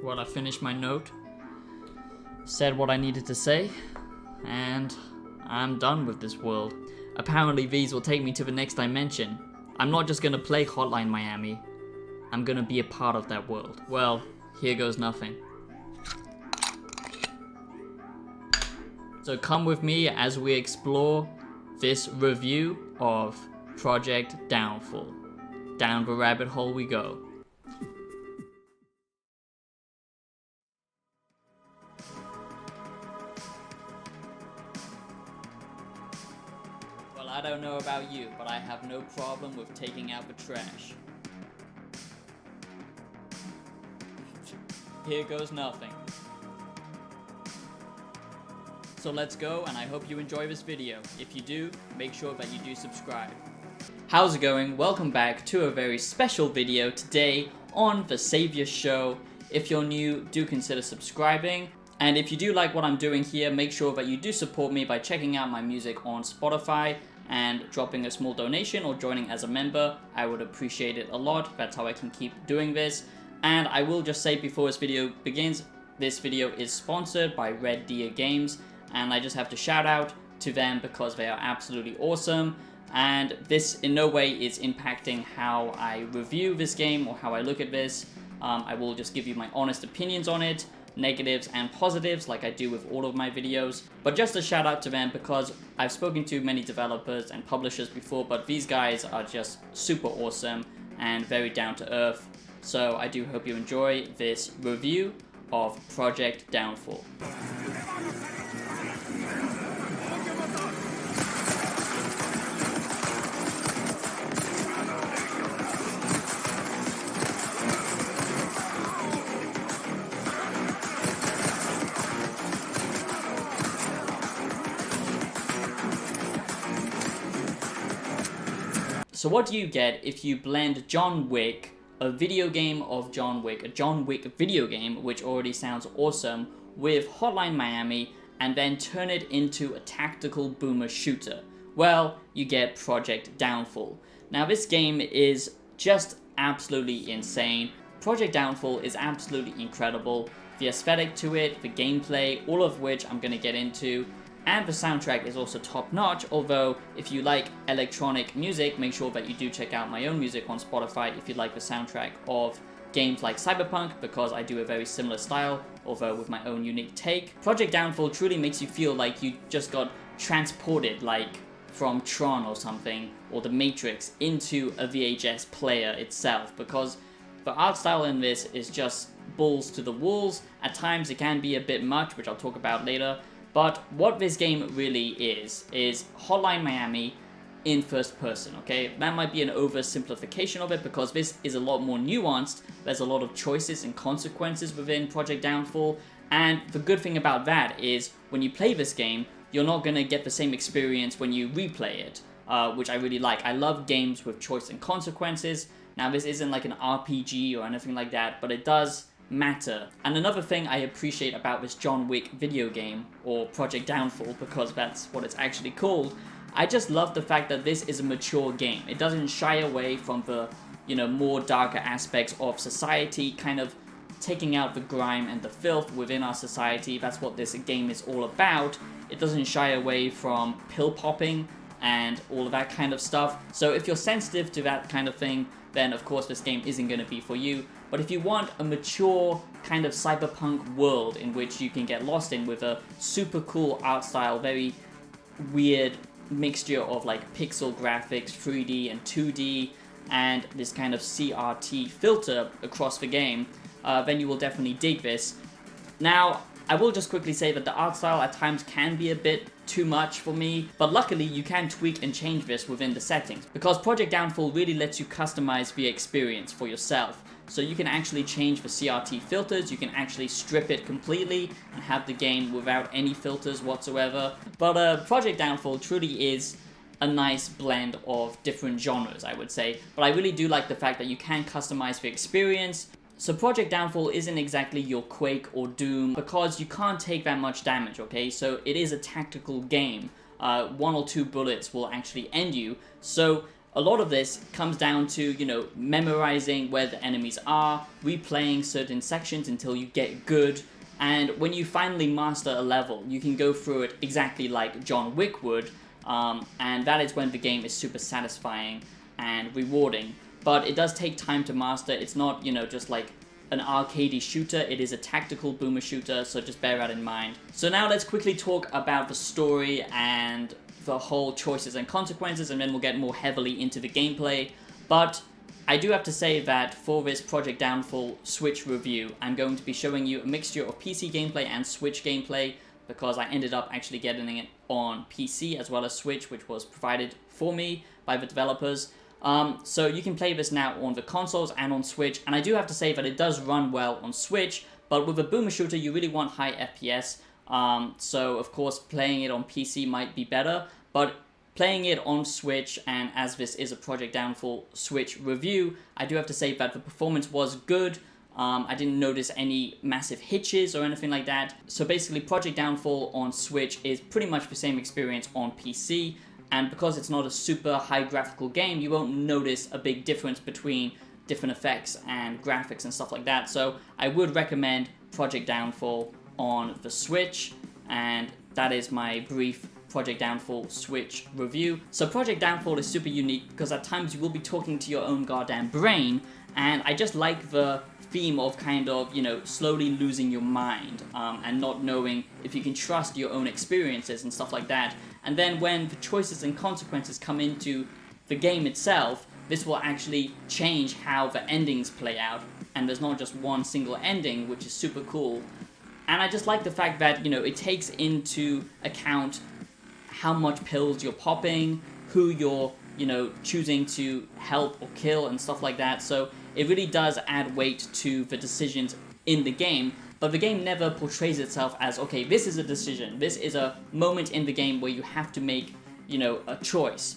Well, I finished my note, said what I needed to say, and I'm done with this world. Apparently these will take me to the next dimension. I'm not just gonna play Hotline Miami, I'm gonna be a part of that world. Well, here goes nothing. So come with me as we explore this review of Project Downfall. Down the rabbit hole we go. Well, I don't know about you, but I have no problem with taking out the trash. Here goes nothing. So let's go, and I hope you enjoy this video. If you do, make sure that you do subscribe. How's it going? Welcome back to a very special video today on the Savior Show. If you're new, do consider subscribing. And if you do like what I'm doing here, make sure that you do support me by checking out my music on Spotify and dropping a small donation or joining as a member. I would appreciate it a lot. That's how I can keep doing this. And I will just say before this video begins, this video is sponsored by Red Deer Games, and I just have to shout out to them because they are absolutely awesome. And this in no way is impacting how I review this game or how I look at this. I will just give you my honest opinions on it, negatives and positives like I do with all of my videos. But just a shout out to them because I've spoken to many developers and publishers before, but these guys are just super awesome and very down to earth. So I do hope you enjoy this review of Project Downfall. So what do you get if you blend John Wick, a video game of John Wick, a John Wick video game, which already sounds awesome, with Hotline Miami, and then turn it into a tactical boomer shooter? Well, you get Project Downfall. Now this game is just absolutely insane. Project Downfall is absolutely incredible. The aesthetic to it, the gameplay, all of which I'm going to get into. And the soundtrack is also top-notch, although if you like electronic music, make sure that you do check out my own music on Spotify if you like the soundtrack of games like Cyberpunk, because I do a very similar style, although with my own unique take. Project Downfall truly makes you feel like you just got transported, like from Tron or something, or The Matrix, into a VHS player itself, because the art style in this is just balls to the walls. At times it can be a bit much, which I'll talk about later. But what this game really is Hotline Miami in first person, okay? That might be an oversimplification of it because this is a lot more nuanced. There's a lot of choices and consequences within Project Downfall. And the good thing about that is when you play this game, you're not gonna get the same experience when you replay it, which I really like. I love games with choice and consequences. Now this isn't like an RPG or anything like that, but it does matter. And another thing I appreciate about this John Wick video game, or Project Downfall, because that's what it's actually called, I just love the fact that this is a mature game. It doesn't shy away from the, more darker aspects of society, kind of taking out the grime and the filth within our society. That's what this game is all about. It doesn't shy away from pill popping and all of that kind of stuff. So if you're sensitive to that kind of thing, then of course this game isn't going to be for you. But if you want a mature kind of cyberpunk world in which you can get lost in with a super cool art style, very weird mixture of like pixel graphics, 3D and 2D, and this kind of CRT filter across the game, then you will definitely dig this. Now, I will just quickly say that the art style at times can be a bit too much for me, but luckily you can tweak and change this within the settings, because Project Downfall really lets you customize the experience for yourself. So you can actually change the CRT filters, you can actually strip it completely and have the game without any filters whatsoever. But Project Downfall truly is a nice blend of different genres, I would say. But I really do like the fact that you can customize the experience. So Project Downfall isn't exactly your Quake or Doom because you can't take that much damage, okay? So it is a tactical game. 1 or 2 bullets will actually end you. So a lot of this comes down to, you know, memorizing where the enemies are, replaying certain sections until you get good, and when you finally master a level, you can go through it exactly like John Wick would, and that is when the game is super satisfying and rewarding. But it does take time to master. It's not, you know, just like an arcadey shooter. It is a tactical boomer shooter, so just bear that in mind. So now let's quickly talk about the story and the whole choices and consequences, and then we'll get more heavily into the gameplay. But I do have to say that for this Project Downfall Switch review, I'm going to be showing you a mixture of PC gameplay and Switch gameplay, because I ended up actually getting it on PC as well as Switch, which was provided for me by the developers. So you can play this now on the consoles and on Switch, and I do have to say that it does run well on Switch, but with a boomer shooter you really want high FPS, so of course playing it on PC might be better, but playing it on Switch, and as this is a Project Downfall Switch review, I do have to say that the performance was good. I didn't notice any massive hitches or anything like that. So basically Project Downfall on Switch is pretty much the same experience on PC, and because it's not a super high graphical game, you won't notice a big difference between different effects and graphics and stuff like that. So I would recommend Project Downfall on the Switch, and that is my brief Project Downfall Switch review. So Project Downfall is super unique because at times you will be talking to your own goddamn brain, and I just like the theme of kind of, you know, slowly losing your mind, and not knowing if you can trust your own experiences and stuff like that. And then when the choices and consequences come into the game itself, this will actually change how the endings play out, and there's not just one single ending, which is super cool. And I just like the fact that, you know, it takes into account how much pills you're popping, who you're, you know, choosing to help or kill and stuff like that. So it really does add weight to the decisions in the game, but the game never portrays itself as, okay, this is a decision, this is a moment in the game where you have to make, you know, a choice.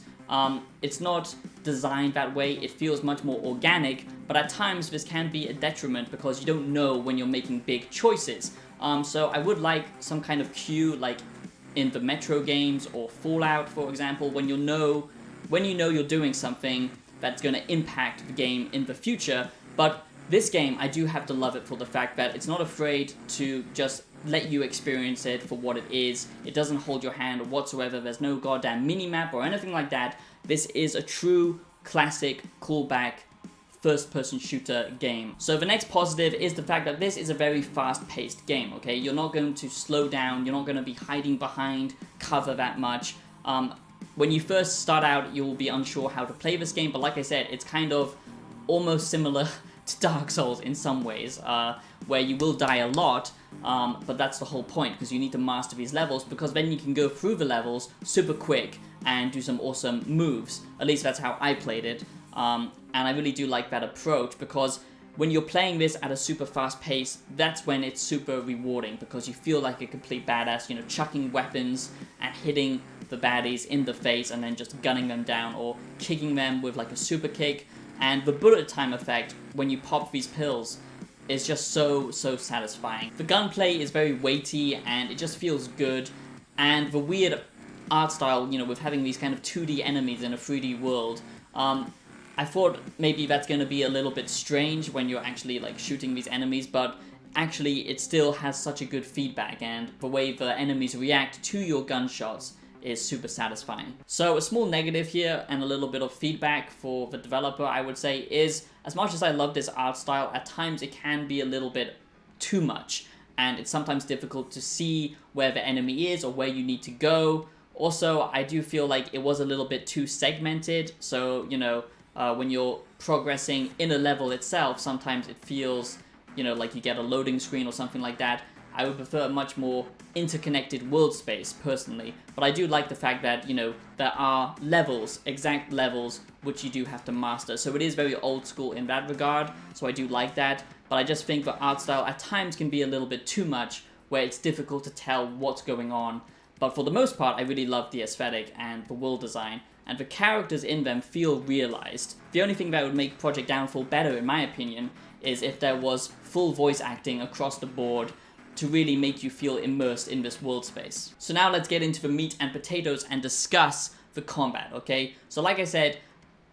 It's not designed that way. It feels much more organic, but at times this can be a detriment because you don't know when you're making big choices. So I would like some kind of cue, like in the Metro games or Fallout, for example, when you know you're doing something that's going to impact the game in the future. But this game, I do have to love it for the fact that it's not afraid to just let you experience it for what it is. It doesn't hold your hand whatsoever. There's no goddamn mini-map or anything like that. This is a true classic callback first-person shooter game. So the next positive is the fact that this is a very fast-paced game, okay? You're not going to slow down, you're not going to be hiding behind cover that much. When you first start out, you'll be unsure how to play this game, but like I said, it's kind of almost similar to Dark Souls in some ways, where you will die a lot, but that's the whole point, because you need to master these levels, because then you can go through the levels super quick and do some awesome moves. At least that's how I played it. And I really do like that approach, because when you're playing this at a super fast pace, that's when it's super rewarding, because you feel like a complete badass, you know, chucking weapons and hitting the baddies in the face and then just gunning them down, or kicking them with like a super kick. And the bullet time effect when you pop these pills is just so satisfying. The gunplay is very weighty and it just feels good, and the weird art style, you know, with having these kind of 2D enemies in a 3D world, I thought maybe that's going to be a little bit strange when you're actually like shooting these enemies, but actually it still has such a good feedback, and the way the enemies react to your gunshots is super satisfying. So a small negative here and a little bit of feedback for the developer, I would say, is as much as I love this art style, at times it can be a little bit too much, and it's sometimes difficult to see where the enemy is or where you need to go. Also, I do feel like it was a little bit too segmented, so, you know, when you're progressing in a level itself, sometimes it feels, you know, like you get a loading screen or something like that. I would prefer a much more interconnected world space, personally. But I do like the fact that, you know, there are levels, exact levels, which you do have to master. So it is very old school in that regard, so I do like that. But I just think the art style at times can be a little bit too much, where it's difficult to tell what's going on. But for the most part, I really love the aesthetic and the world design, and the characters in them feel realized. The only thing that would make Project Downfall better, in my opinion, is if there was full voice acting across the board to really make you feel immersed in this world space. So now let's get into the meat and potatoes and discuss the combat, okay? So like I said,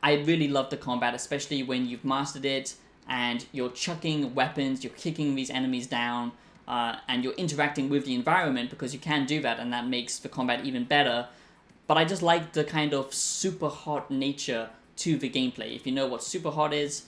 I really love the combat, especially when you've mastered it and you're chucking weapons, you're kicking these enemies down, and you're interacting with the environment, because you can do that, and that makes the combat even better. But I just like the kind of super hot nature to the gameplay. If you know what super hot is,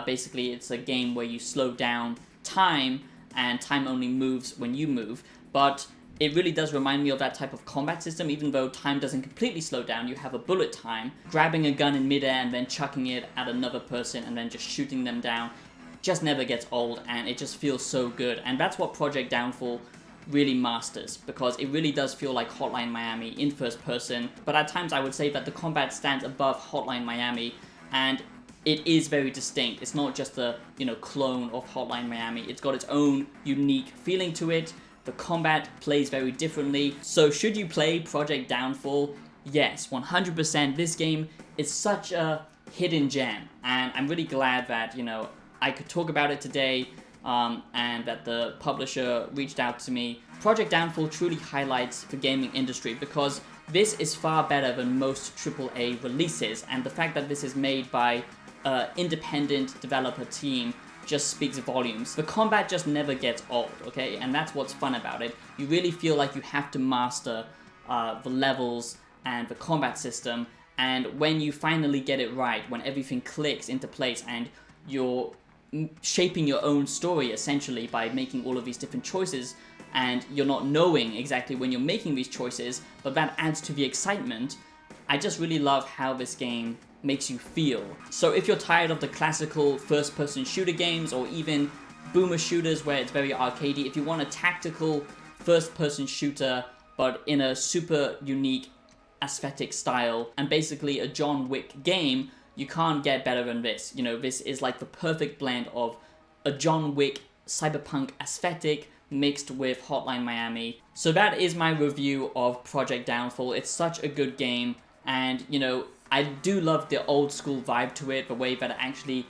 basically it's a game where you slow down time, and time only moves when you move. But it really does remind me of that type of combat system. Even though time doesn't completely slow down, you have a bullet time. Grabbing a gun in midair and then chucking it at another person and then just shooting them down just never gets old, and it just feels so good. And that's what Project Downfall really masters, because it really does feel like Hotline Miami in first person. But at times I would say that the combat stands above Hotline Miami, and it is very distinct. It's not just a, clone of Hotline Miami. It's got its own unique feeling to it. The combat plays very differently. So should you play Project Downfall? Yes, 100%. This game is such a hidden gem, and I'm really glad that, I could talk about it today, and that the publisher reached out to me. Project Downfall truly highlights the gaming industry, because this is far better than most AAA releases, and the fact that this is made by an independent developer team just speaks volumes. The combat just never gets old, okay? And that's what's fun about it. You really feel like you have to master the levels and the combat system, and when you finally get it right, when everything clicks into place and you're shaping your own story essentially by making all of these different choices, and you're not knowing exactly when you're making these choices, but that adds to the excitement. I just really love how this game makes you feel. So if you're tired of the classical first-person shooter games, or even boomer shooters where it's very arcadey, if you want a tactical first-person shooter but in a super unique aesthetic style, and basically a John Wick game, you can't get better than this. This is like the perfect blend of a John Wick cyberpunk aesthetic mixed with Hotline Miami. So that is my review of Project Downfall. It's such a good game, and I do love the old school vibe to it, the way that it actually,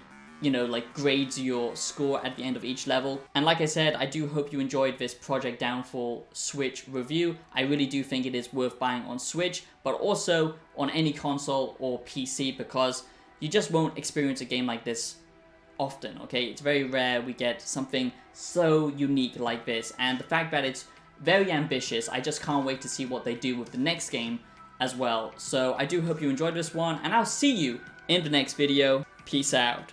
grades your score at the end of each level. And like I said, I do hope you enjoyed this Project Downfall Switch review. I really do think it is worth buying on Switch, but also on any console or PC, because you just won't experience a game like this often, okay? It's very rare we get something so unique like this, and the fact that it's very ambitious, I just can't wait to see what they do with the next game as well. So I do hope you enjoyed this one, and I'll see you in the next video. Peace out.